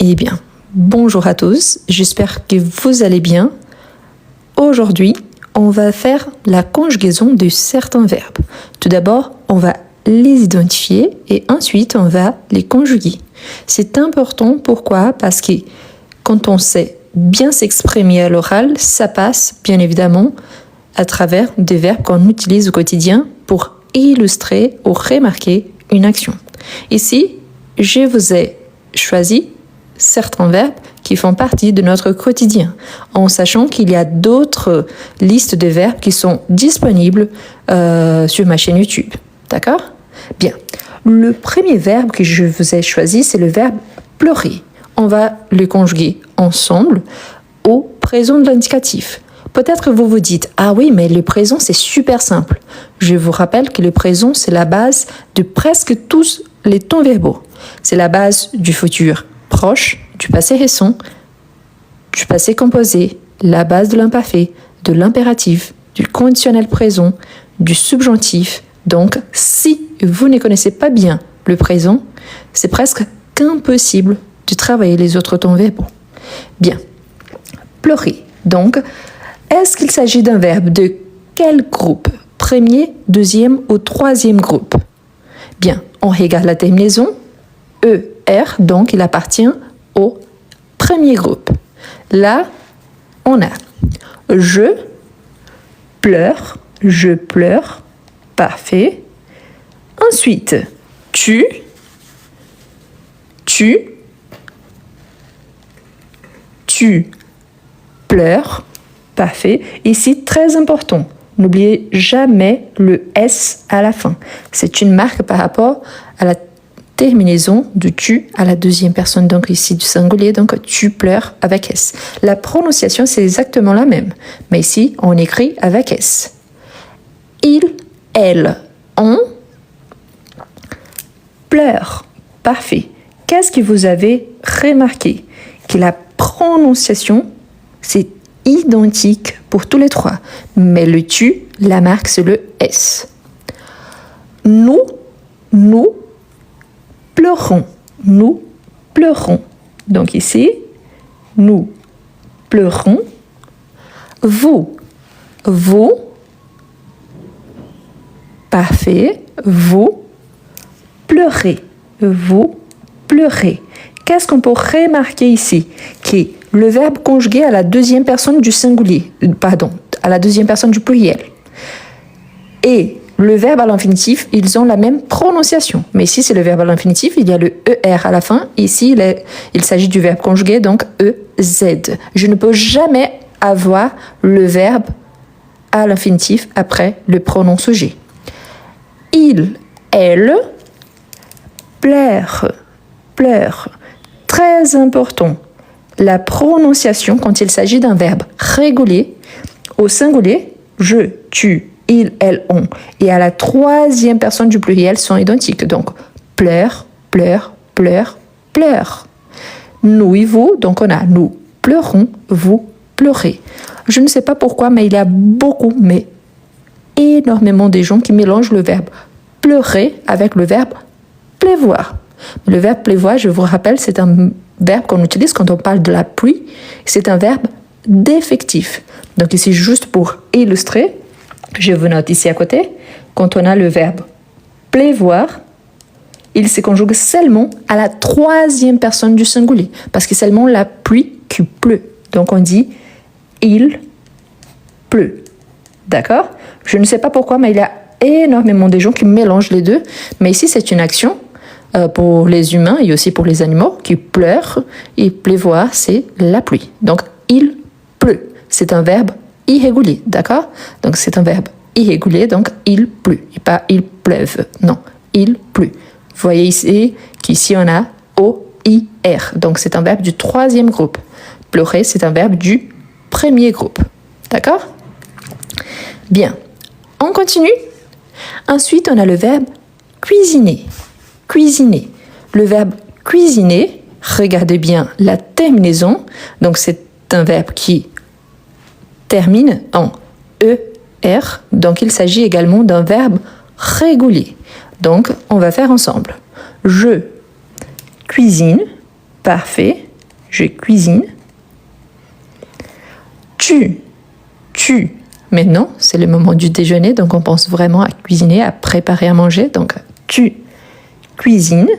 Eh bien, bonjour à tous, j'espère que vous allez bien. Aujourd'hui, on va faire la conjugaison de certains verbes. Tout d'abord, on va les identifier et ensuite on va les conjuguer. C'est important, pourquoi? Parce que quand on sait bien s'exprimer à l'oral, ça passe bien évidemment à travers des verbes qu'on utilise au quotidien pour illustrer ou remarquer une action. Ici, je vous ai choisi certains verbes qui font partie de notre quotidien, en sachant qu'il y a d'autres listes de verbes qui sont disponibles sur ma chaîne YouTube. D'accord? Bien. Le premier verbe que je vous ai choisi, c'est le verbe pleurer. On va le conjuguer ensemble au présent de l'indicatif. Peut-être que vous vous dites, ah oui, mais le présent, c'est super simple. Je vous rappelle que le présent, c'est la base de presque tous les temps verbaux. C'est la base du futur proche, du passé récent, du passé composé, la base de l'imparfait, de l'impératif, du conditionnel présent, du subjonctif. Donc, si vous ne connaissez pas bien le présent, c'est presque impossible de travailler les autres temps verbaux. Bien. Pleurer. Donc, est-ce qu'il s'agit d'un verbe de quel groupe? Premier, deuxième ou troisième groupe? Bien, on regarde la terminaison. ER, donc il appartient au premier groupe. Là, on a je pleure, parfait. Ensuite, tu pleures, parfait. Ici, très important, n'oubliez jamais le S à la fin. C'est une marque par rapport à la terminaison du tu à la deuxième personne, donc ici du singulier, donc tu pleures avec S. La prononciation, c'est exactement la même, mais ici, on écrit avec S. Il, elle, on pleure, parfait. Qu'est-ce que vous avez remarqué? Que la prononciation, c'est identique pour tous les trois, mais le tu, la marque, c'est le S. Nous pleurons. Donc ici, nous pleurons. Vous, parfait. Vous pleurez. Qu'est-ce qu'on peut remarquer ici? Que le verbe conjugué à la deuxième personne du singulier, à la deuxième personne du pluriel. Et le verbe à l'infinitif, ils ont la même prononciation. Mais ici, c'est le verbe à l'infinitif, il y a le ER à la fin. Ici, il s'agit du verbe conjugué, donc EZ. Je ne peux jamais avoir le verbe à l'infinitif après le pronom sujet. Il, elle, pleure. Très important, la prononciation quand il s'agit d'un verbe régulier, au singulier, je, tu, il, elle, on, et à la troisième personne du pluriel sont identiques. Donc, pleure. Nous et vous, donc on a nous pleurons, vous pleurez. Je ne sais pas pourquoi, mais il y a énormément de gens qui mélangent le verbe pleurer avec le verbe pleuvoir. Le verbe pleuvoir, je vous rappelle, c'est un verbe qu'on utilise quand on parle de la pluie. C'est un verbe défectif. Donc ici, juste pour illustrer, je vous note ici à côté, quand on a le verbe pleuvoir, il se conjugue seulement à la troisième personne du singulier, parce que seulement la pluie qui pleut. Donc on dit il pleut. D'accord? Je ne sais pas pourquoi, mais il y a énormément de gens qui mélangent les deux. Mais ici, c'est une action pour les humains et aussi pour les animaux qui pleurent. Et pleuvoir, c'est la pluie. Donc, il pleut. C'est un verbe irrégulier, d'accord? Donc, c'est un verbe irrégulier, donc il pleut. Et pas il pleuve. Non, il pleut. Vous voyez ici qu'ici, on a O-I-R. Donc, c'est un verbe du troisième groupe. Pleurer, c'est un verbe du premier groupe. D'accord? Bien. On continue. Ensuite, on a le verbe cuisiner. Le verbe cuisiner, regardez bien la terminaison. Donc, c'est un verbe qui termine en ER. Donc, il s'agit également d'un verbe régulier. Donc, on va faire ensemble. Je cuisine, parfait. je cuisine. Tu. Maintenant, c'est le moment du déjeuner, donc on pense vraiment à cuisiner, à préparer à manger. Donc, tu cuisines.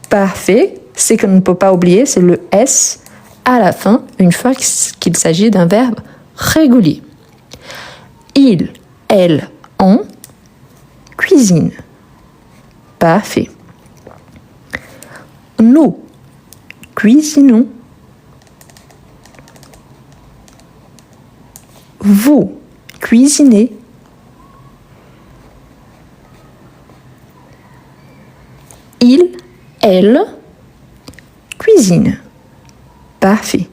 Parfait. Ce qu'on ne peut pas oublier, c'est le S à la fin, une fois qu'il s'agit d'un verbe régulier. Il, elle, on cuisine. Parfait. Nous cuisinons. Vous cuisinez. Il, elle cuisine. Parfait.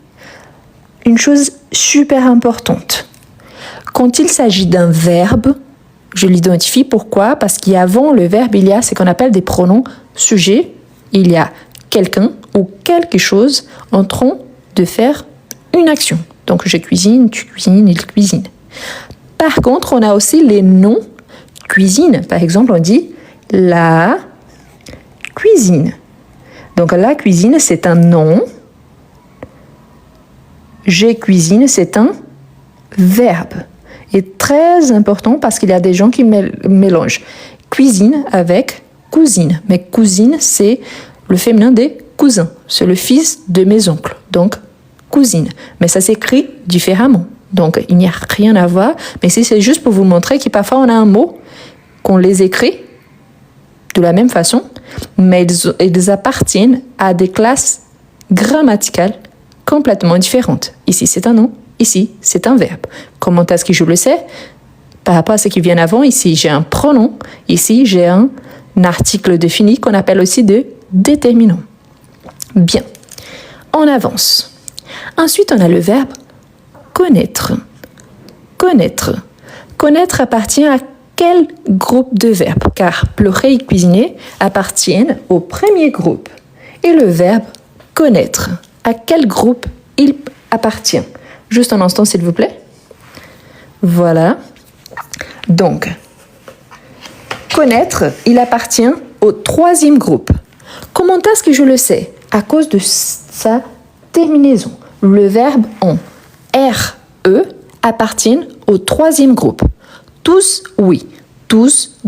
Une chose super importante. Quand il s'agit d'un verbe, je l'identifie. Pourquoi? Parce qu'avant le verbe, il y a ce qu'on appelle des pronoms sujets. Il y a quelqu'un ou quelque chose en train de faire une action. Donc, je cuisine, tu cuisines, il cuisine. Par contre, on a aussi les noms cuisine. Par exemple, on dit la cuisine. Donc, la cuisine, c'est un nom. Je cuisine, c'est un verbe. Et très important parce qu'il y a des gens qui mélangent cuisine avec cousine. Mais cousine, c'est le féminin des cousins. C'est le fils de mes oncles. Donc, cousine. Mais ça s'écrit différemment. Donc, il n'y a rien à voir. Mais c'est juste pour vous montrer que parfois, on a un mot qu'on les écrit de la même façon, mais ils appartiennent à des classes grammaticales complètement différentes. Ici, c'est un nom. Ici, c'est un verbe. Comment est-ce que je le sais? Par rapport à ce qui vient avant, ici, j'ai un pronom. Ici, j'ai un article défini qu'on appelle aussi de déterminant. Bien. On avance. Ensuite, on a le verbe connaître. Connaître. Connaître appartient à quel groupe de verbes? Car pleurer et cuisiner appartiennent au premier groupe. Et le verbe connaître, à quel groupe il appartient? Juste un instant, s'il vous plaît. Voilà. Donc, connaître, il appartient au troisième groupe. Comment est-ce que je le sais? À cause de sa terminaison. Le verbe on, RE, appartiennent au troisième groupe. Tous, oui. Tous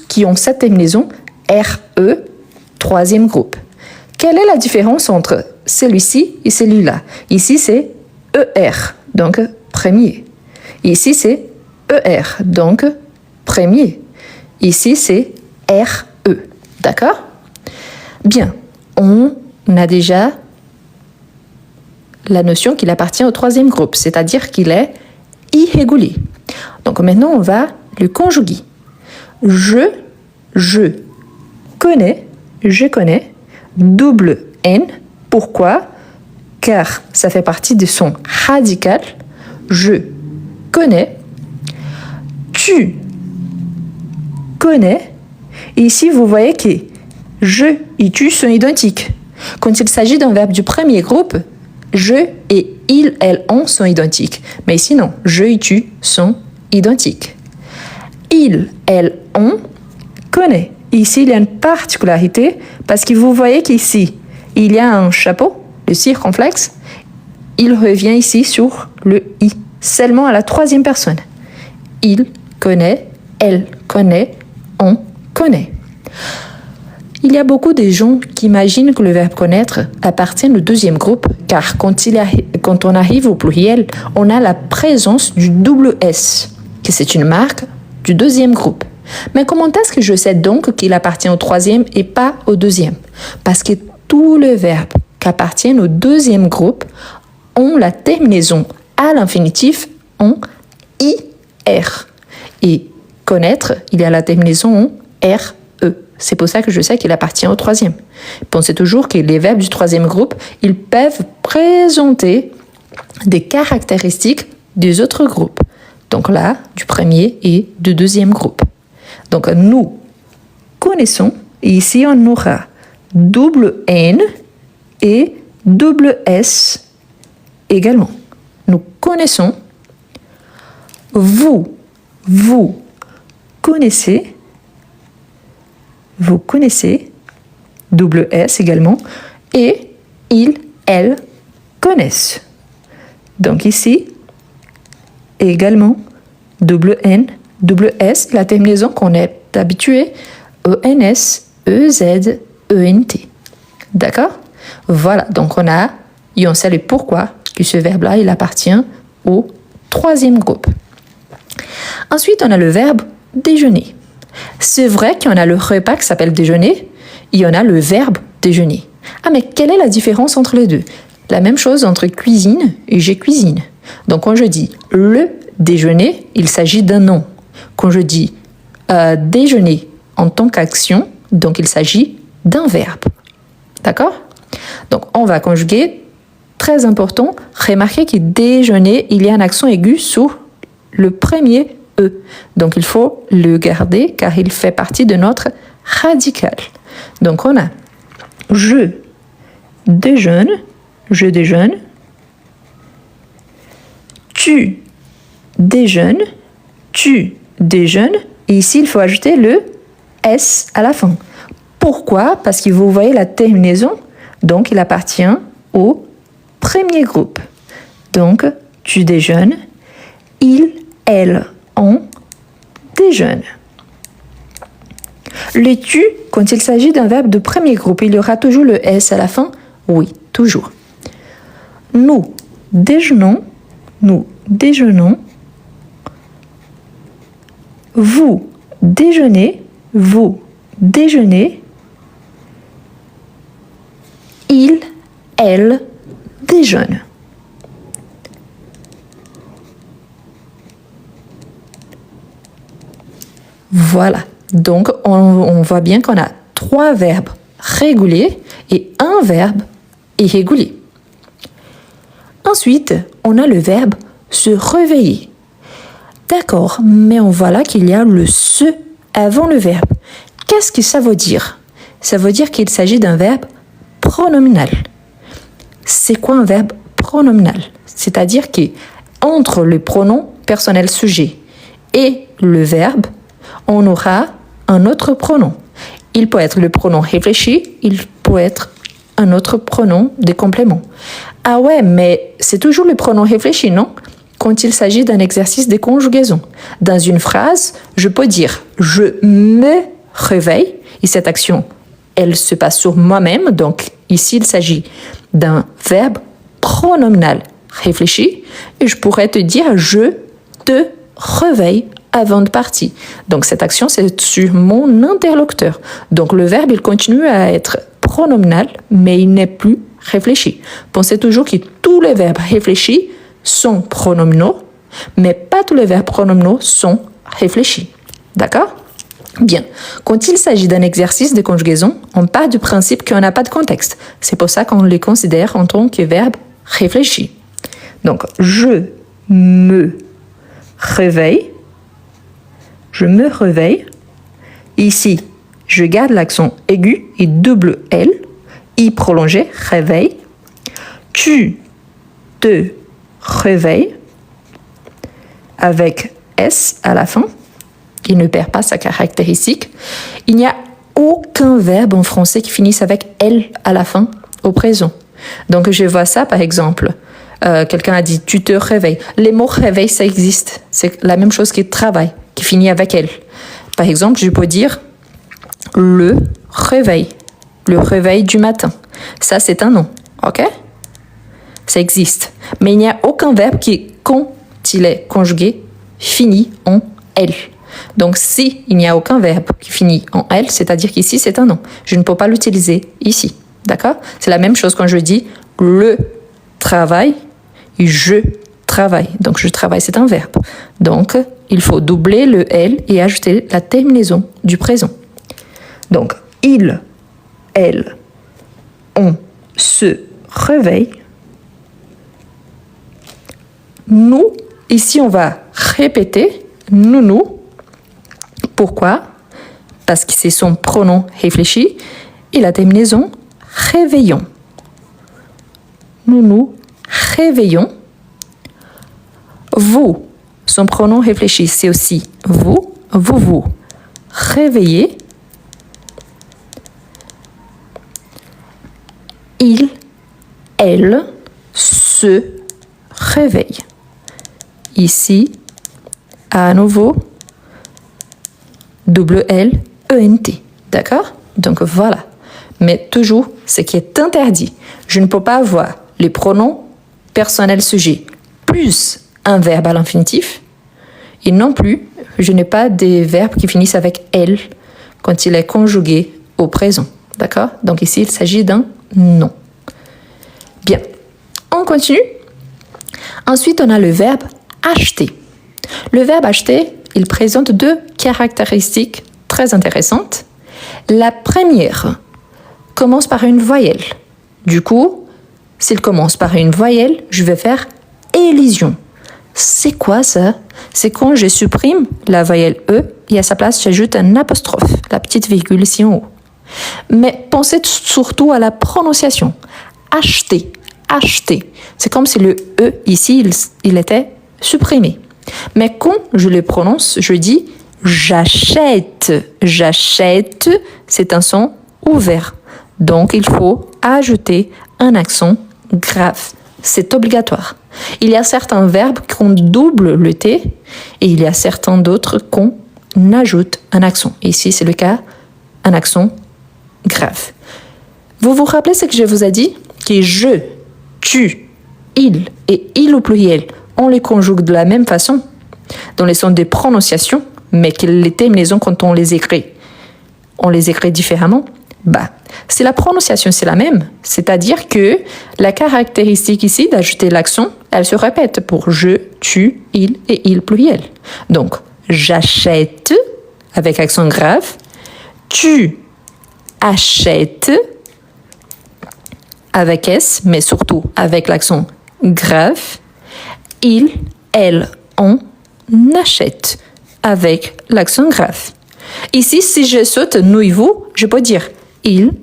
qui ont cette terminaison, RE, troisième groupe. Quelle est la différence entre celui-ci et celui-là? Ici, c'est ER, donc premier. Ici, c'est ER, donc premier. Ici, c'est RE. D'accord? Bien. On a déjà la notion qu'il appartient au troisième groupe, c'est-à-dire qu'il est irrégulier. Donc maintenant, on va le conjuguer. Je connais, double N. Pourquoi? Car ça fait partie de son radical. Je connais. Tu connais. Et ici, vous voyez que je et tu sont identiques. Quand il s'agit d'un verbe du premier groupe, je et il, elle, on sont identiques. Mais ici, non. Je et tu sont identiques. Il, elle, on connaît. Ici, il y a une particularité parce que vous voyez qu'ici, il y a un chapeau, le circonflexe. Il revient ici sur le i, seulement à la troisième personne. Il connaît, elle connaît, on connaît. Il y a beaucoup de gens qui imaginent que le verbe connaître appartient au deuxième groupe, car quand on arrive au pluriel, on a la présence du double S, que c'est une marque du deuxième groupe. Mais comment est-ce que je sais donc qu'il appartient au troisième et pas au deuxième? Parce que tous les verbes qui appartiennent au deuxième groupe ont la terminaison à l'infinitif en IR. Et connaître, il y a la terminaison en RE. C'est pour ça que je sais qu'il appartient au troisième. Pensez toujours que les verbes du troisième groupe, ils peuvent présenter des caractéristiques des autres groupes. Donc là, du premier et du deuxième groupe. Donc nous connaissons, et ici on aura double N et double S également. Nous connaissons, vous connaissez, double S également, et ils, elles connaissent. Donc ici, également, double N, double S, la terminaison qu'on est habitué, ENS, EZ, ENT. D'accord? Voilà, donc et on sait le pourquoi que ce verbe-là, il appartient au troisième groupe. Ensuite, on a le verbe déjeuner. C'est vrai qu'il y en a le repas qui s'appelle déjeuner, il y en a le verbe déjeuner. Ah, mais quelle est la différence entre les deux? La même chose entre cuisine et je cuisine. Donc, quand je dis le déjeuner, il s'agit d'un nom. Quand je dis déjeuner en tant qu'action, donc il s'agit d'un verbe. D'accord? Donc, on va conjuguer. Très important, remarquez que déjeuner, il y a un accent aigu sur le premier E. Donc, il faut le garder car il fait partie de notre radical. Donc, on a je déjeune, tu déjeunes, et ici, il faut ajouter le S à la fin. Pourquoi? Parce que vous voyez la terminaison, donc il appartient au premier groupe. Donc, tu déjeunes, il, elle, on déjeune. Le tu, quand il s'agit d'un verbe de premier groupe, il y aura toujours le S à la fin? Oui, toujours. Nous déjeunons. Vous déjeunez. Il, elle déjeune. Voilà. Donc, on voit bien qu'on a 3 verbes réguliers et un verbe irrégulier. Ensuite, on a le verbe se réveiller. D'accord, mais on voit là qu'il y a le se avant le verbe. Qu'est-ce que ça veut dire? Ça veut dire qu'il s'agit d'un verbe pronominal. C'est quoi un verbe pronominal? C'est-à-dire qu'entre le pronom personnel sujet et le verbe, on aura un autre pronom. Il peut être le pronom réfléchi, il peut être un autre pronom de complément. Ah ouais, mais c'est toujours le pronom réfléchi, non? Quand il s'agit d'un exercice de conjugaison. Dans une phrase, je peux dire « je me réveille » et cette action, elle se passe sur moi-même. Donc ici, il s'agit d'un verbe pronominal réfléchi et je pourrais te dire « je te réveille » avant de partir. Donc cette action, c'est sur mon interlocuteur. Donc le verbe, il continue à être pronominal, mais il n'est plus réfléchi. Pensez toujours que tous les verbes réfléchis sont pronominaux, mais pas tous les verbes pronominaux sont réfléchis. D'accord? Bien. Quand il s'agit d'un exercice de conjugaison, on part du principe qu'on n'a pas de contexte. C'est pour ça qu'on les considère en tant que verbes réfléchis. Donc, je me réveille. Ici, je garde l'accent aigu et double L, I prolongé, réveille. Tu te réveilles avec S à la fin. Il ne perd pas sa caractéristique. Il n'y a aucun verbe en français qui finisse avec L à la fin au présent. Donc, je vois ça, par exemple. Quelqu'un a dit « tu te réveilles ». Les mots « réveil », ça existe. C'est la même chose que « travail », qui finit avec « L ». Par exemple, je peux dire « le réveil du matin ». Ça, c'est un nom, ok? Ça existe. Mais il n'y a aucun verbe qui, quand il est conjugué, finit en « L ». Donc, si il n'y a aucun verbe qui finit en « L », c'est-à-dire qu'ici, c'est un nom. Je ne peux pas l'utiliser ici, d'accord? C'est la même chose quand je dis « le travail » et « je travaille ». Donc, je travaille, c'est un verbe. Donc, il faut doubler le L et ajouter la terminaison du présent. Donc, il, elle, on se réveille. Nous, ici, on va répéter nous. Pourquoi? Parce que c'est son pronom réfléchi et la terminaison réveillons. Nous réveillons. Vous, son pronom réfléchi, c'est aussi vous. Vous réveillez. elle se réveille. Ici, à nouveau, double L, E-N-T. D'accord? Donc voilà. Mais toujours, ce qui est interdit. Je ne peux pas avoir les pronoms personnels sujets plus un verbe à l'infinitif. Et non plus, je n'ai pas des verbes qui finissent avec elle quand il est conjugué au présent. D'accord? Donc ici, il s'agit d'un nom. Bien. On continue. Ensuite, on a le verbe acheter. Le verbe acheter, il présente deux caractéristiques très intéressantes. La première commence par une voyelle. Du coup, s'il commence par une voyelle, je vais faire élision. C'est quoi ça? C'est quand je supprime la voyelle E et à sa place, j'ajoute un apostrophe, la petite virgule ici en haut. Mais pensez surtout à la prononciation. Acheter, acheter. C'est comme si le E ici, il était supprimé. Mais quand je le prononce, je dis j'achète. J'achète, c'est un son ouvert. Donc, il faut ajouter un accent grave. C'est obligatoire. Il y a certains verbes qu'on double le T et il y a certains d'autres qu'on ajoute un accent. Ici, c'est le cas, un accent grave. Vous vous rappelez ce que je vous ai dit? Que je, tu, il et il au pluriel, on les conjugue de la même façon dans les sons de prononciation, mais que les terminaisons, quand on les écrit différemment. Si la prononciation c'est la même, c'est-à-dire que la caractéristique ici d'ajouter l'accent, elle se répète pour je, tu, il et il pluriel. Donc, j'achète avec accent grave, tu achètes avec S, mais surtout avec l'accent grave, il, elle, on achète avec l'accent grave. Ici, si je saute nous et vous, je peux dire ils,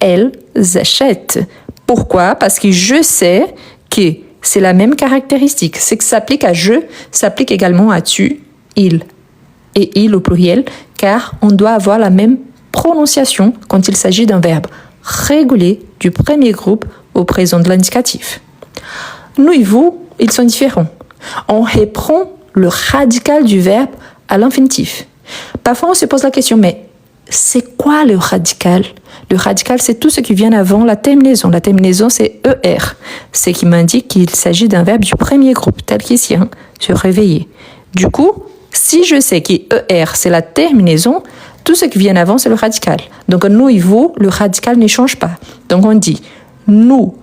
elles achètent. Pourquoi? Parce que je sais que c'est la même caractéristique. Ce qui s'applique à je s'applique également à tu, il et il au pluriel, car on doit avoir la même prononciation quand il s'agit d'un verbe régulier du premier groupe au présent de l'indicatif. Nous et vous, ils sont différents. On reprend le radical du verbe à l'infinitif. Parfois, on se pose la question, mais c'est quoi le radical? Le radical, c'est tout ce qui vient avant la terminaison. La terminaison, c'est ER. C'est qui m'indique qu'il s'agit d'un verbe du premier groupe, tel qu'ici, se réveiller. Du coup, si je sais que ER, c'est la terminaison, tout ce qui vient avant, c'est le radical. Donc, nous et vous, le radical ne change pas. Donc, on dit, nous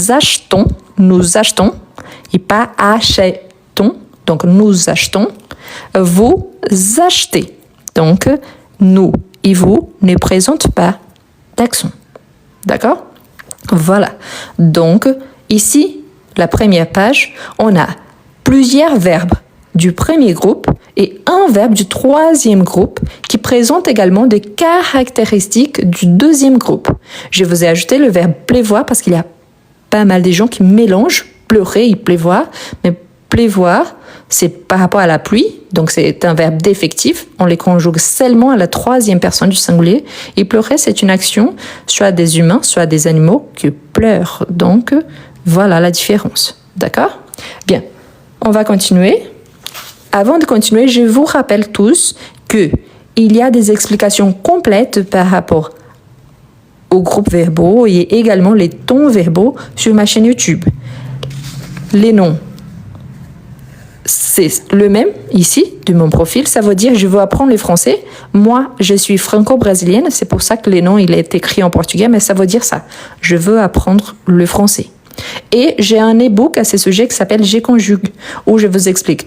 achetons, et pas achetons. Donc, nous achetons, vous achetez. Donc, nous et vous ne présentent pas d'accent. D'accord? Voilà. Donc, ici, la première page, on a plusieurs verbes du premier groupe et un verbe du troisième groupe qui présente également des caractéristiques du deuxième groupe. Je vous ai ajouté le verbe pleuvoir parce qu'il y a pas mal de gens qui mélangent pleurer et pleuvoir, mais pleuvoir, c'est par rapport à la pluie, donc c'est un verbe défectif. On les conjugue seulement à la troisième personne du singulier. Et pleurer, c'est une action, soit des humains, soit des animaux qui pleurent. Donc, voilà la différence. D'accord? Bien, on va continuer. Avant de continuer, je vous rappelle tous qu'il y a des explications complètes par rapport aux groupes verbaux et également les tons verbaux sur ma chaîne YouTube. Les noms, c'est le même ici de mon profil, ça veut dire je veux apprendre le français. Moi, je suis franco-brésilienne, c'est pour ça que le nom il est écrit en portugais, mais ça veut dire ça. Je veux apprendre le français. Et j'ai un e-book à ce sujet qui s'appelle Je conjugue, où je vous explique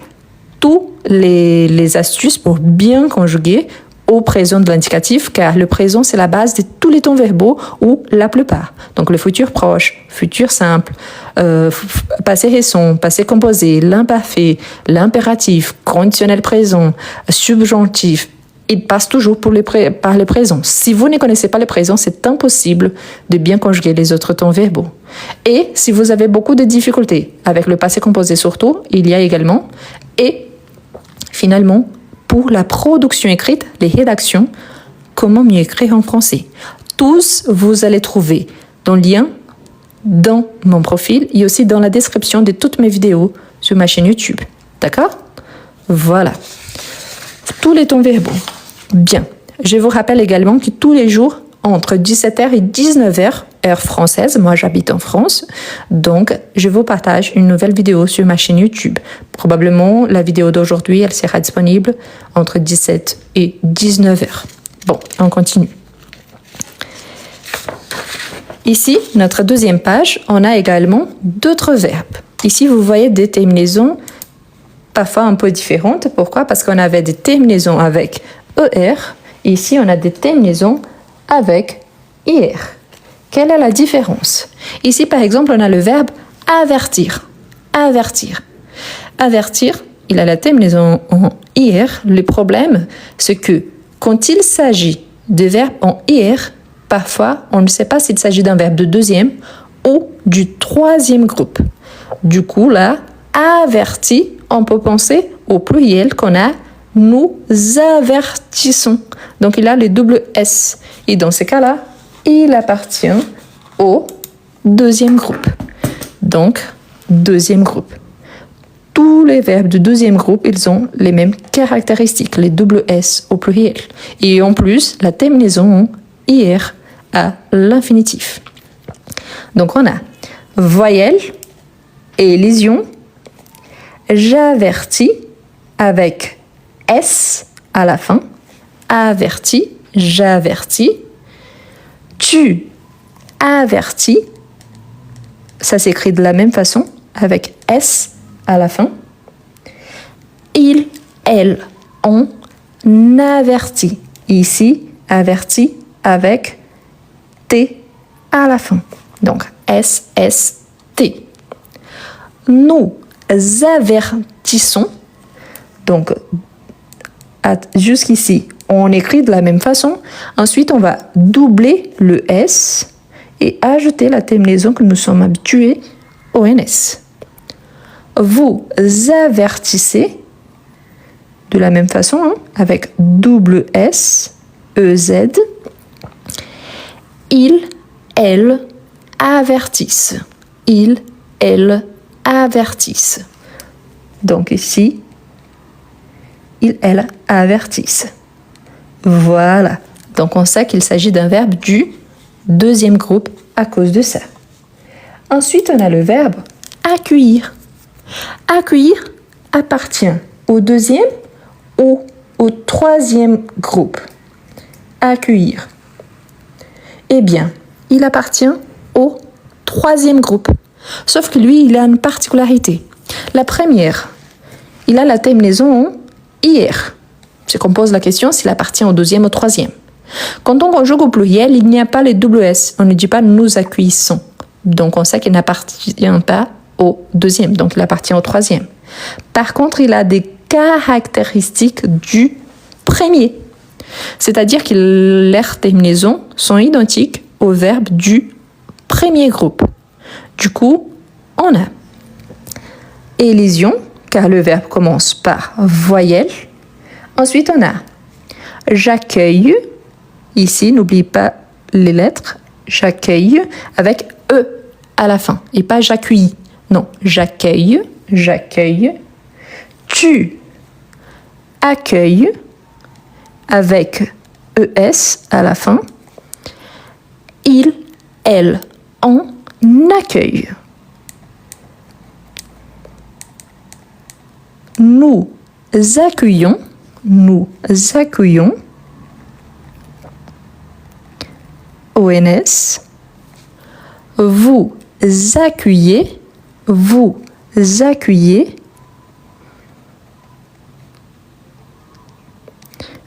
tous les astuces pour bien conjuguer au présent de l'indicatif, car le présent, c'est la base de tous les tons verbaux ou la plupart. Donc, le futur proche, futur simple, passé récent, passé composé, l'imparfait, l'impératif, conditionnel présent, subjonctif, il passe toujours par le présent. Si vous ne connaissez pas le présent, c'est impossible de bien conjuguer les autres tons verbaux. Et si vous avez beaucoup de difficultés avec le passé composé surtout, il y a également, et finalement, pour la production écrite, les rédactions, comment mieux écrire en français. Tous, vous allez trouver dans le lien dans mon profil et aussi dans la description de toutes mes vidéos sur ma chaîne YouTube. D'accord? Voilà. Tous les temps verbaux. Bien. Je vous rappelle également que tous les jours, entre 17h et 19h, heure française, moi j'habite en France, donc je vous partage une nouvelle vidéo sur ma chaîne YouTube. Probablement, la vidéo d'aujourd'hui, elle sera disponible entre 17 et 19h. Bon, on continue. Ici, notre deuxième page, on a également d'autres verbes. Ici, vous voyez des terminaisons parfois un peu différentes. Pourquoi? Parce qu'on avait des terminaisons avec ER. Ici, on a des terminaisons avec IR. Quelle est la différence? Ici, par exemple, on a le verbe avertir. Avertir. Avertir, il a la terminaison en IR. Le problème, c'est que quand il s'agit de verbes en IR, parfois, on ne sait pas s'il s'agit d'un verbe de deuxième ou du troisième groupe. Du coup, là, averti, on peut penser au pluriel qu'on a nous avertissons. Donc, il a le double S. Et dans ces cas-là, il appartient au deuxième groupe. Donc, deuxième groupe. Tous les verbes du deuxième groupe, ils ont les mêmes caractéristiques, les double S au pluriel. Et en plus, la terminaison IR à l'infinitif. Donc, on a voyelle et lésion. J'avertis avec S à la fin. Avertis, j'avertis. Tu avertis. Ça s'écrit de la même façon avec S à la fin. Il, elle, on avertit. Ici, avertit avec T à la fin. Donc, S, S, T. Nous avertissons. Donc, jusqu'ici, on écrit de la même façon. Ensuite, on va doubler le S et ajouter la terminaison que nous sommes habitués au NS. Vous avertissez de la même façon, hein, avec double S, EZ. Ils, elles avertissent. Ils, elles avertissent. Donc ici, ils, elles avertissent. Voilà. Donc on sait qu'il s'agit d'un verbe du deuxième groupe à cause de ça. Ensuite, on a le verbe accueillir. Accueillir appartient au deuxième ou au troisième groupe. Accueillir. Eh bien, il appartient au troisième groupe. Sauf que lui, il a une particularité. La première, il a la terminaison en IR. C'est qu'on pose la question s'il appartient au deuxième ou au troisième. Quand on conjugue au pluriel, il n'y a pas les double S. On ne dit pas nous accueillissons. Donc on sait qu'il n'appartient pas au deuxième, donc il appartient au troisième. Par contre, il a des caractéristiques du premier. C'est-à-dire que leurs terminaisons sont identiques aux verbes du premier groupe. Du coup, on a élision, car le verbe commence par voyelle. Ensuite, on a j'accueille. Ici, n'oublie pas les lettres. J'accueille avec E à la fin et pas j'accueille. Non, j'accueille, j'accueille. Tu accueilles avec ES à la fin. Il, elle, on accueille. Nous accueillons, nous accueillons. ONS. Vous accueillez, vous accueillez.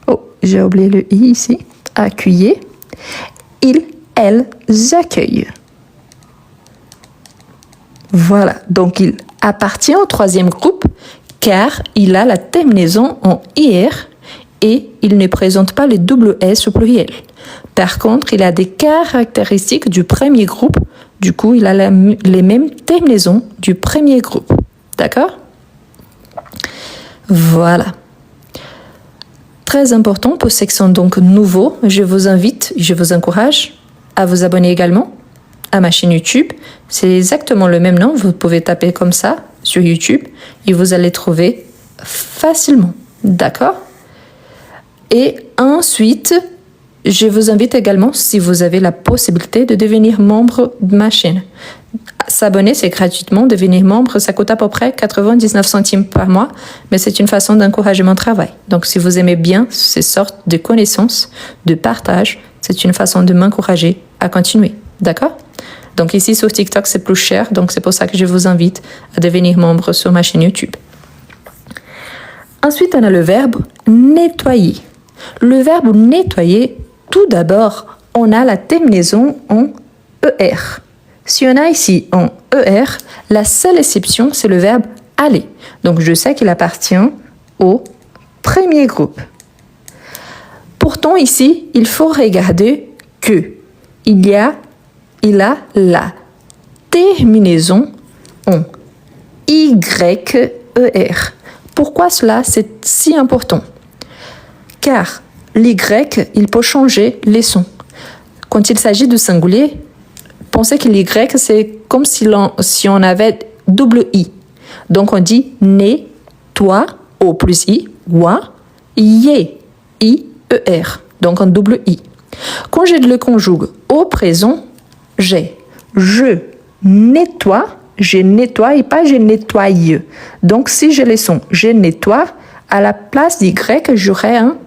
Oh, j'ai oublié le I ici. Accueillez. Ils, elles accueillent. Voilà, donc il appartient au troisième groupe car il a la terminaison en IR et il ne présente pas les double S au pluriel. Par contre, il a des caractéristiques du premier groupe. Du coup, il a les mêmes terminaisons du premier groupe. D'accord? Voilà. Très important pour ceux qui sont donc nouveaux, je vous invite, je vous encourage à vous abonner également, à ma chaîne YouTube. C'est exactement le même nom. Vous pouvez taper comme ça sur YouTube et vous allez trouver facilement. D'accord? Et ensuite, je vous invite également, si vous avez la possibilité, de devenir membre de ma chaîne. S'abonner, c'est gratuitement. Devenir membre, ça coûte à peu près 99 centimes par mois, mais c'est une façon d'encourager mon travail. Donc, si vous aimez bien ces sortes de connaissances, de partage, c'est une façon de m'encourager à continuer. D'accord? Donc, ici, sur TikTok, c'est plus cher. Donc, c'est pour ça que je vous invite à devenir membre sur ma chaîne YouTube. Ensuite, on a le verbe nettoyer. Le verbe nettoyer, tout d'abord, on a la terminaison en ER. Si on a ici en ER, la seule exception, c'est le verbe aller. Donc, je sais qu'il appartient au premier groupe. Pourtant, ici, il faut regarder que il a la terminaison en YER. Pourquoi cela, c'est si important? Car l'Y, il peut changer les sons. Quand il s'agit de singulier, pensez que l'Y, c'est comme si on avait double I. Donc, on dit né, toi, O plus I, wa, yé, I-E-R. Donc, un double I. Quand je le conjugue au présent, j'ai je nettoie et pas je nettoie. Donc, si je les sons, je nettoie, à la place d'Y, j'aurai un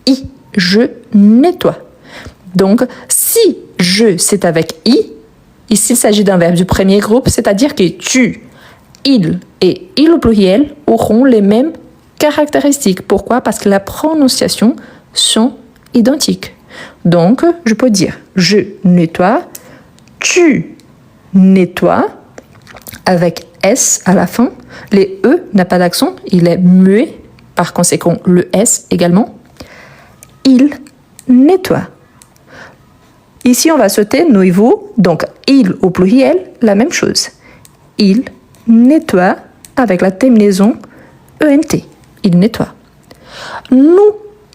I. Je nettoie. Donc, si je, c'est avec I, ici, il s'agit d'un verbe du premier groupe, c'est-à-dire que tu, il et il au pluriel auront les mêmes caractéristiques. Pourquoi? Parce que la prononciation sont identiques. Donc, je peux dire je nettoie, tu nettoies, avec S à la fin. Les E n'a pas d'accent, il est muet, par conséquent le S également. Il nettoie. Ici, on va sauter nous et vous. Donc, il au pluriel, la même chose. Il nettoie avec la terminaison ENT. Il nettoie. Nous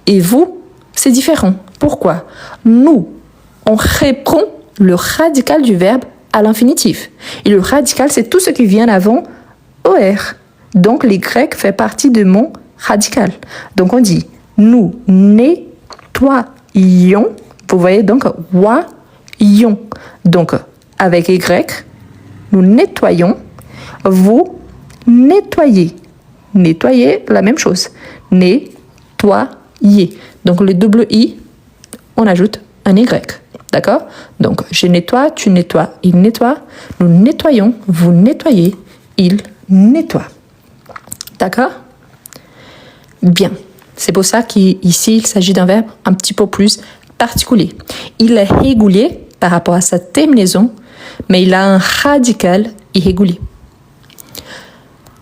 et vous, c'est différent. Pourquoi? Nous, on reprend le radical du verbe à l'infinitif. Et le radical, c'est tout ce qui vient avant OR. Donc, l'Y fait partie de mon radical. Donc, on dit nous nettoyons. Vous voyez donc voyons. Donc, avec Y, nous nettoyons. Vous nettoyez. Nettoyer, la même chose. Nettoyer. Donc, le double I, on ajoute un Y. D'accord? Donc, je nettoie, tu nettoies, il nettoie. Nous nettoyons, vous nettoyez, il nettoie. D'accord? Bien. C'est pour ça qu'ici, il s'agit d'un verbe un petit peu plus particulier. Il est régulier par rapport à sa terminaison, mais il a un radical irrégulier.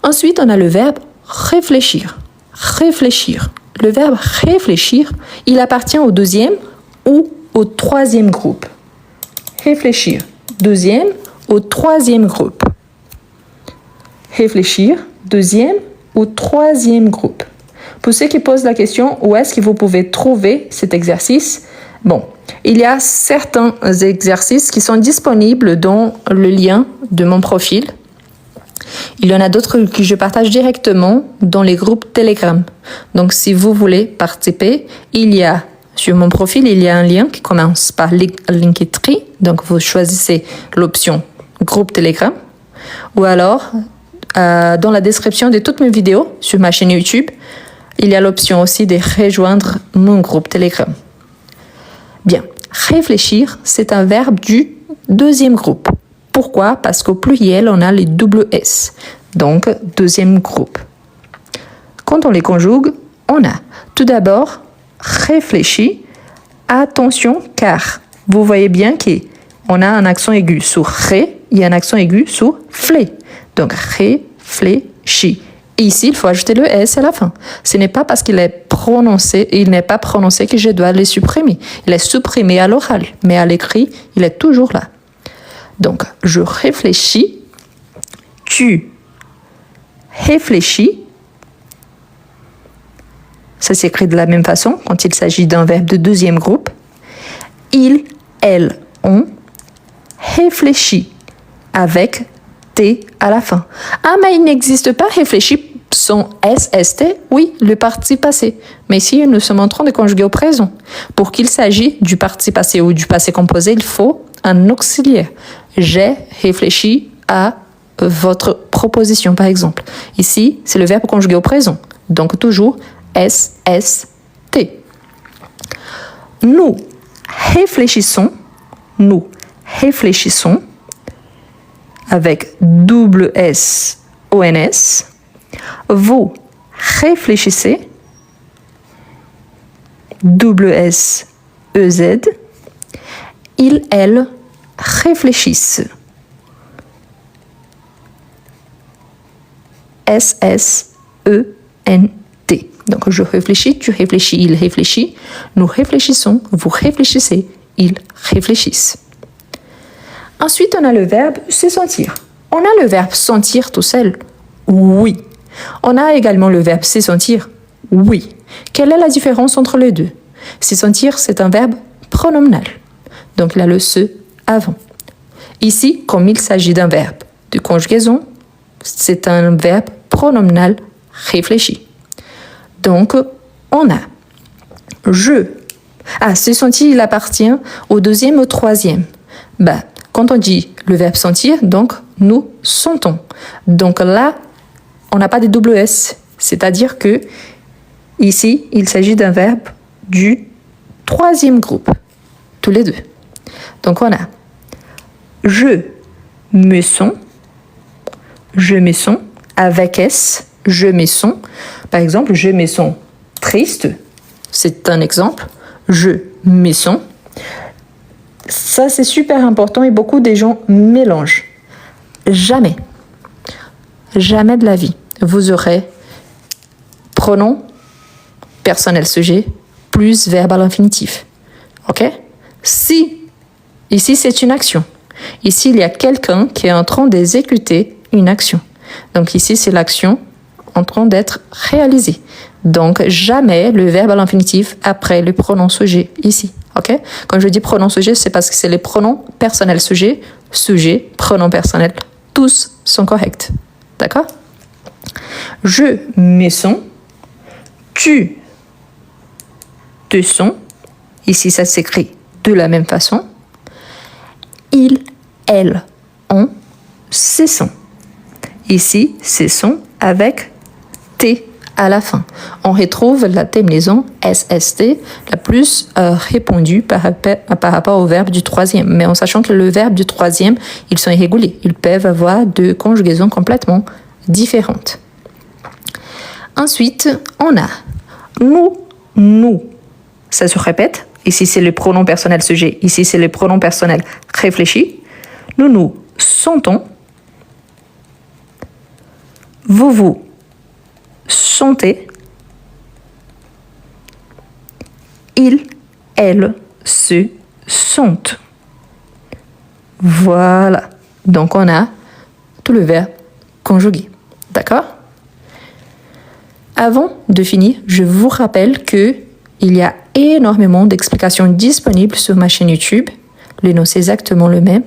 Ensuite, on a le verbe réfléchir. Réfléchir. Le verbe réfléchir, il appartient au deuxième ou au troisième groupe. Réfléchir. Deuxième au troisième groupe. Réfléchir. Deuxième ou troisième groupe. Pour ceux qui posent la question, où est-ce que vous pouvez trouver cet exercice? Bon, il y a certains exercices qui sont disponibles dans le lien de mon profil. Il y en a d'autres que je partage directement dans les groupes Telegram. Donc, si vous voulez participer, sur mon profil, il y a un lien qui commence par Linktree. Donc, vous choisissez l'option groupe Telegram. Ou alors, dans la description de toutes mes vidéos sur ma chaîne YouTube, il y a l'option aussi de rejoindre mon groupe Telegram. Bien, réfléchir, c'est un verbe du deuxième groupe. Pourquoi? Parce qu'au pluriel, on a les double S. Donc, deuxième groupe. Quand on les conjugue, on a tout d'abord réfléchi. Attention, car vous voyez bien qu'on a un accent aigu sur ré, il y a un accent aigu sur flé. Donc, réfléchi. Et ici, il faut ajouter le S à la fin. Ce n'est pas parce qu'il n'est pas prononcé que je dois le supprimer. Il est supprimé à l'oral, mais à l'écrit, il est toujours là. Donc, je réfléchis, tu réfléchis. Ça s'écrit de la même façon quand il s'agit d'un verbe de deuxième groupe. Il, elle, on réfléchis avec T à la fin. Ah, mais il n'existe pas réfléchis sans SST, oui, le participe passé. Mais ici, nous sommes en train de conjuguer au présent. Pour qu'il s'agisse du participe passé ou du passé composé, il faut un auxiliaire. J'ai réfléchi à votre proposition, par exemple. Ici, c'est le verbe conjugué au présent. Donc, toujours SST. Nous réfléchissons avec double S, ONS. Vous réfléchissez, double S, EZ. Ils, elles réfléchissent. SSENT. Donc, je réfléchis, tu réfléchis, il réfléchit. Nous réfléchissons, vous réfléchissez, ils réfléchissent. Ensuite, on a le verbe se sentir. On a le verbe sentir tout seul. Oui. On a également le verbe se sentir. Oui. Quelle est la différence entre les deux? Se sentir, c'est un verbe pronominal. Donc, il y a le se avant. Ici, comme il s'agit d'un verbe de conjugaison, c'est un verbe pronominal réfléchi. Donc, on a je. Ah, se sentir, il appartient au deuxième ou au troisième. Quand on dit le verbe sentir, donc nous sentons. Donc là, on n'a pas de double S. C'est-à-dire que ici, il s'agit d'un verbe du troisième groupe. Tous les deux. Donc on a je me sens avec S, je me sens. Par exemple, je me sens triste. C'est un exemple. Je me sens. Ça, c'est super important et beaucoup de gens mélangent. Jamais de la vie, vous aurez pronom personnel sujet plus verbe à l'infinitif. Ok? Si, ici, c'est une action. Ici, il y a quelqu'un qui est en train d'exécuter une action. Donc ici, c'est l'action en train d'être réalisée. Donc, jamais le verbe à l'infinitif après le pronom sujet ici. Ok? Quand je dis pronom sujet, c'est parce que c'est les pronoms personnels sujet, pronom personnel. Tous sont corrects. D'accord? Je me sens, tu te sens. Ici, ça s'écrit de la même façon. Il, elle, on, se sent. Ici, se sent avec T à la fin. On retrouve la terminaison SST la plus répandue par rapport au verbe du troisième. Mais en sachant que le verbe du troisième, ils sont irréguliers. Ils peuvent avoir deux conjugaisons complètement différentes. Ensuite, on a nous. Ça se répète. Ici, c'est le pronom personnel sujet. Ici, c'est le pronom personnel réfléchi. Nous sentons. Vous sentez. Ils, elles se sentent. Voilà. Donc, on a tout le verbe conjugué. D'accord? Avant de finir, je vous rappelle que il y a énormément d'explications disponibles sur ma chaîne YouTube. Le nom, c'est exactement le même.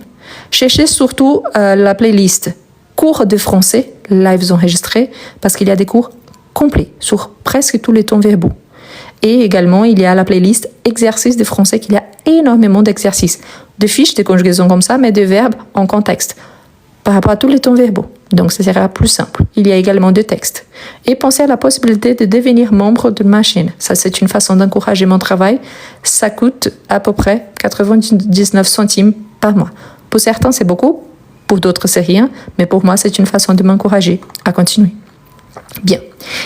Cherchez surtout la playlist cours de français, lives enregistrés, parce qu'il y a des cours complets sur presque tous les temps verbaux. Et également, il y a la playlist exercices de français, qu'il y a énormément d'exercices, de fiches de conjugaison comme ça, mais de verbes en contexte, par rapport à tous les temps verbaux. Donc, ça sera plus simple. Il y a également des textes. Et pensez à la possibilité de devenir membre de ma chaîne. Ça, c'est une façon d'encourager mon travail. Ça coûte à peu près 99 centimes par mois. Pour certains, c'est beaucoup. Pour d'autres, c'est rien. Mais pour moi, c'est une façon de m'encourager à continuer. Bien.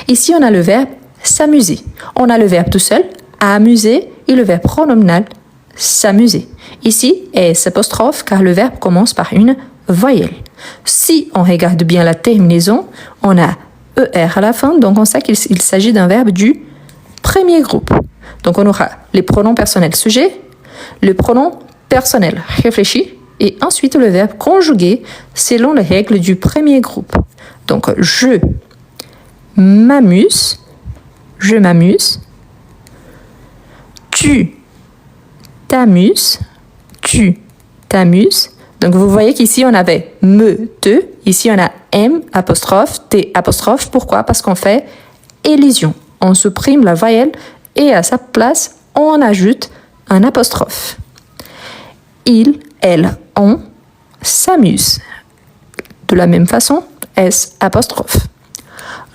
Ici, on a le verbe s'amuser. On a le verbe tout seul, amuser, et le verbe pronominal s'amuser. Ici, S apostrophe, car le verbe commence par une voyelle. Si on regarde bien la terminaison, on a ER à la fin, donc on sait qu'il s'agit d'un verbe du premier groupe. Donc on aura les pronoms personnels sujet, le pronom personnel réfléchi, et ensuite le verbe conjugué selon les règles du premier groupe. Donc je m'amuse, tu t'amuses, Donc, vous voyez qu'ici, on avait me, te. Ici, on a M, apostrophe, T, apostrophe. Pourquoi? Parce qu'on fait élision. On supprime la voyelle et à sa place, on ajoute un apostrophe. Il, elle, on s'amuse. De la même façon, S, apostrophe.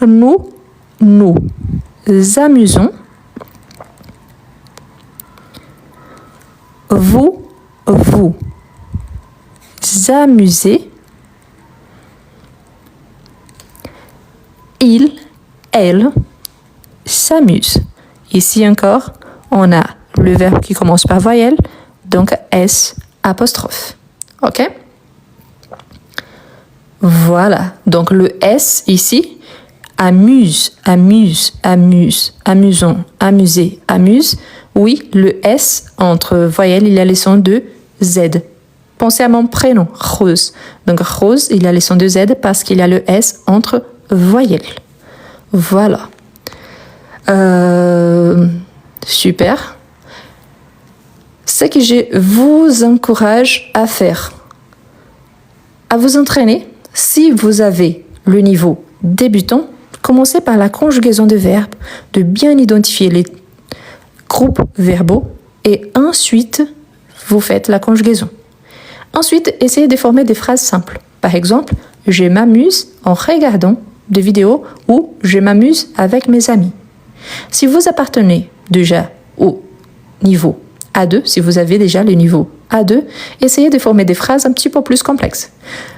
Nous, nous amusons. Vous, vous amusez. Il, elle s'amuse. Ici encore, on a le verbe qui commence par voyelle, donc S, apostrophe. OK? Voilà. Donc le S ici, amuse, amuse, amuse, amusons, amuser, amuse. Oui, le S entre voyelles, il a les sons de Z. Pensez à mon prénom, Rose. Donc Rose, il a les sons de Z parce qu'il y a le S entre voyelles. Voilà. Super. Ce que je vous encourage à faire, à vous entraîner, si vous avez le niveau débutant, commencez par la conjugaison de verbes, de bien identifier les groupes verbaux et ensuite, vous faites la conjugaison. Ensuite, essayez de former des phrases simples. Par exemple, je m'amuse en regardant des vidéos ou je m'amuse avec mes amis. Si vous appartenez déjà au niveau A2, si vous avez déjà le niveau A2, essayez de former des phrases un petit peu plus complexes.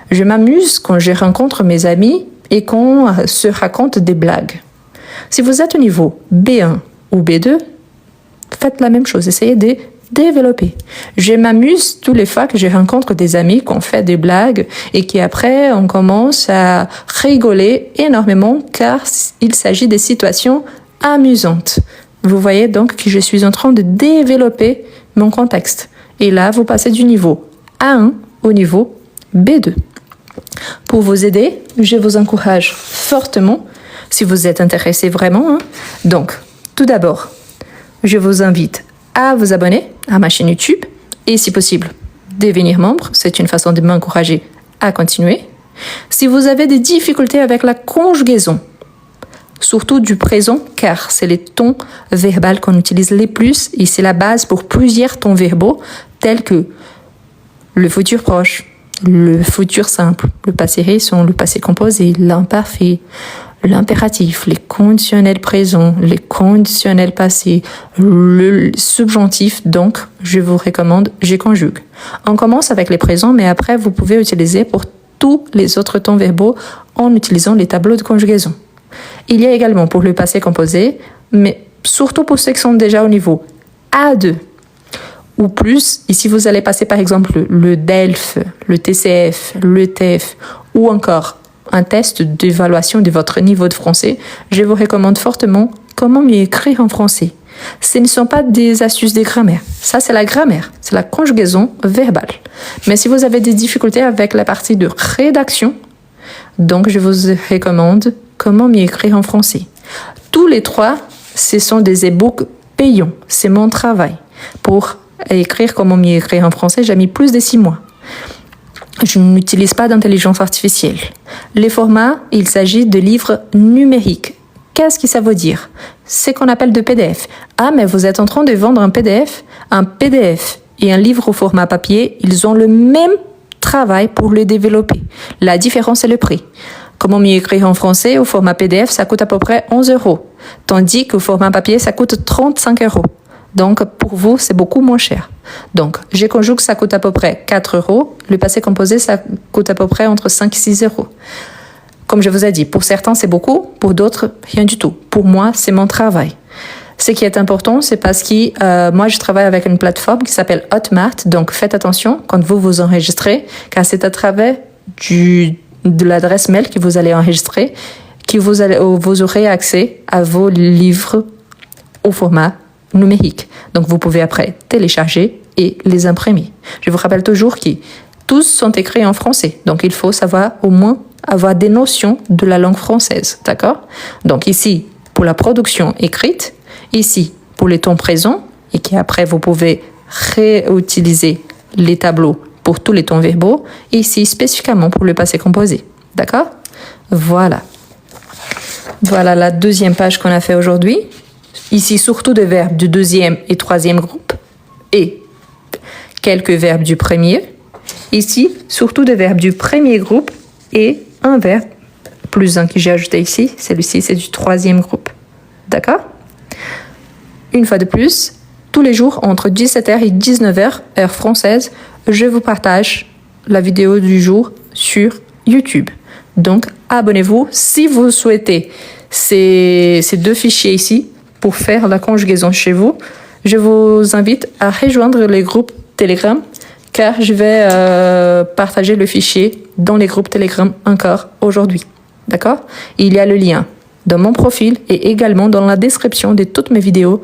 Je m'amuse quand je rencontre mes amis et qu'on se raconte des blagues. Si vous êtes au niveau B1 ou B2, faites la même chose, essayez de développer. Je m'amuse tous les fois que je rencontre des amis qu'on fait des blagues et qu'après on commence à rigoler énormément car il s'agit de situations amusantes. Vous voyez donc que je suis en train de développer mon contexte. Et là, vous passez du niveau A1 au niveau B2. Pour vous aider, je vous encourage fortement, si vous êtes intéressé vraiment. Donc, tout d'abord, je vous invite à vous abonner à ma chaîne YouTube et, si possible, devenir membre. C'est une façon de m'encourager à continuer. Si vous avez des difficultés avec la conjugaison, surtout du présent, car c'est les tons verbaux qu'on utilise les plus et c'est la base pour plusieurs tons verbaux tels que le futur proche, le futur simple, le passé récent, le passé composé, l'imparfait, l'impératif, les conditionnels présents, les conditionnels passés, le subjonctif. Donc, je vous recommande, je conjugue. On commence avec les présents, mais après, vous pouvez utiliser pour tous les autres tons verbaux en utilisant les tableaux de conjugaison. Il y a également pour le passé composé, mais surtout pour ceux qui sont déjà au niveau A2 ou plus. Ici, vous allez passer par exemple le DELF, le TCF, le TF ou encore un test d'évaluation de votre niveau de français. Je vous recommande fortement comment mieux écrire en français. Ce ne sont pas des astuces de grammaire. Ça, c'est la grammaire, c'est la conjugaison verbale. Mais si vous avez des difficultés avec la partie de rédaction, donc je vous recommande comment mieux écrire en français. Tous les trois, ce sont des e-books payants. C'est mon travail. Pour écrire comment mieux écrire en français, j'ai mis plus de 6 mois. Je n'utilise pas d'intelligence artificielle. Les formats, il s'agit de livres numériques. Qu'est-ce que ça veut dire? C'est qu'on appelle de PDF. Ah, mais vous êtes en train de vendre un PDF? Un PDF et un livre au format papier, ils ont le même travail pour le développer. La différence, c'est le prix. Comment mieux écrire en français, au format PDF, ça coûte à peu près 11 €. Tandis qu'au format papier, ça coûte 35 €. Donc, pour vous, c'est beaucoup moins cher. Donc, je conjugue, ça coûte à peu près 4 €. Le passé composé, ça coûte à peu près entre 5 et 6 €. Comme je vous ai dit, pour certains, c'est beaucoup. Pour d'autres, rien du tout. Pour moi, c'est mon travail. Ce qui est important, c'est parce que moi, je travaille avec une plateforme qui s'appelle Hotmart. Donc, faites attention quand vous vous enregistrez, car c'est à travers de l'adresse mail que vous allez enregistrer que vous aurez accès à vos livres au format numérique. Donc, vous pouvez après télécharger et les imprimer. Je vous rappelle toujours que tous sont écrits en français. Donc, il faut savoir au moins avoir des notions de la langue française. D'accord? Donc, ici, pour la production écrite, ici, pour les temps présents, et qu'après, vous pouvez réutiliser les tableaux pour tous les temps verbaux, et ici spécifiquement pour le passé composé. D'accord? Voilà. Voilà la deuxième page qu'on a fait aujourd'hui. Ici, surtout des verbes du deuxième et troisième groupe et quelques verbes du premier. Ici, surtout des verbes du premier groupe et un verbe, plus un que j'ai ajouté ici. Celui-ci, c'est du troisième groupe. D'accord? Une fois de plus, tous les jours, entre 17h et 19h, heure française, je vous partage la vidéo du jour sur YouTube. Donc, abonnez-vous si vous souhaitez ces deux fichiers ici pour faire la conjugaison chez vous. Je vous invite à rejoindre les groupes Telegram car je vais partager le fichier dans les groupes Telegram encore aujourd'hui. D'accord? Il y a le lien dans mon profil et également dans la description de toutes mes vidéos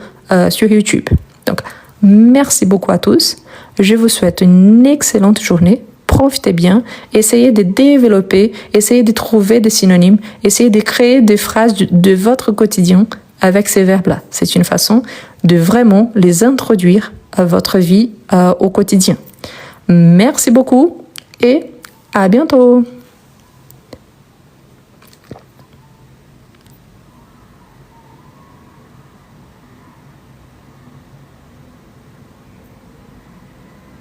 sur YouTube. Donc, merci beaucoup à tous. Je vous souhaite une excellente journée. Profitez bien, essayez de développer, essayez de trouver des synonymes, essayez de créer des phrases de votre quotidien avec ces verbes-là. C'est une façon de vraiment les introduire à votre vie au quotidien. Merci beaucoup et à bientôt.